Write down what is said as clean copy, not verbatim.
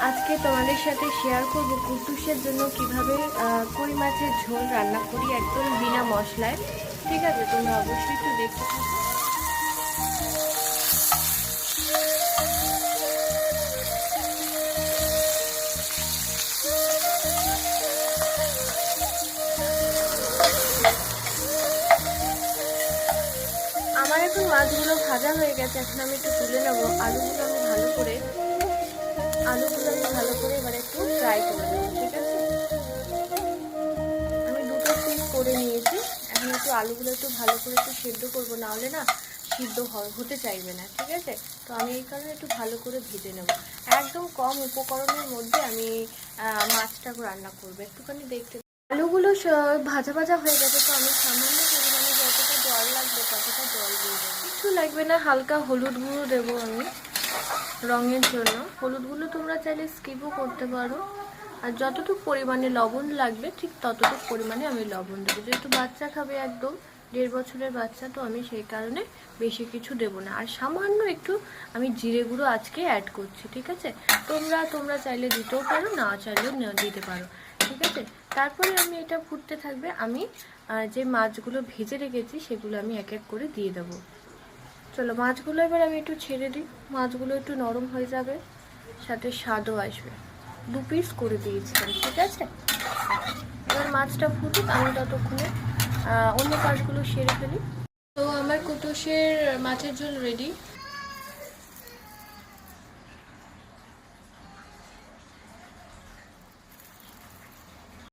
আজকে তোমাদের সাথে শেয়ার করব কুটুসের জন্য কিভাবে কই মাছের ঝোল রান্না করি একদম বিনা মশলায়। ঠিক আছে, তোমরা অবশ্যই একটু দেখতে থাকো। আমার এখন মাছগুলো ভাজা হয়ে গেছে, এখন আমি একটু তুলে নেবো। আলুগুলো আমি ভালো করে এবার একটু ফ্রাই করে নেবো। ঠিক আছে, আমি দুটো পিস করে নিয়েছি। এখন একটু আলুগুলো একটু ভালো করে একটু সেদ্ধ করবো, না হলে না সিদ্ধ হতে চাইবে না। ঠিক আছে, তো আমি এই কারণে একটু ভালো করে ভেজে নেব। একদম কম উপকরণের মধ্যে আমি মাছটা রান্না করবো। একটুখানি দেখতে আলুগুলো ভাজা ভাজা হয়ে গেছে, তো আমি সামান্য পরিমাণে যতটা জল লাগবে ততটা জল দিয়ে দেবো। কিছু লাগবে না, হালকা হলুদ গুঁড়ো দেবো আমি রঙের জন্য। হলুদ গুঁড়ো তোমরা চাইলে স্কিপও করতে পারো। আর যতটুকু পরিমাণে লবণ লাগবে ঠিক ততটুকু পরিমাণে আমি লবণ দেবো। যেহেতু বাচ্চা খাবে, একদম 1.5 বছরের বাচ্চা, তো আমি সেই কারণে বেশি কিছু দেবো না। আর সামান্য একটু আমি জিরে গুঁড়ো আজকে অ্যাড করছি। ঠিক আছে, তোমরা চাইলে দিতেও পারো, না চাইলেও দিতে পারো। ঠিক আছে, তারপরে আমি এটা ফুটতে থাকবে। আমি যে মাছগুলো ভেজে রেখেছি সেগুলো আমি এক এক করে দিয়ে দেবো। চলো মাছগুলো এবার আমি একটু ছেড়ে দিই। মাছগুলো একটু নরম হয়ে যাবে, সাথে স্বাদও আসবে। 2 পিস করে দিয়েছিলাম। ঠিক আছে, এবার মাছটা ফুটুক, আমি ততক্ষণে অন্য কাজগুলো সেরে ফেলি। তো আমার কুটুসের মাছের ঝোল রেডি।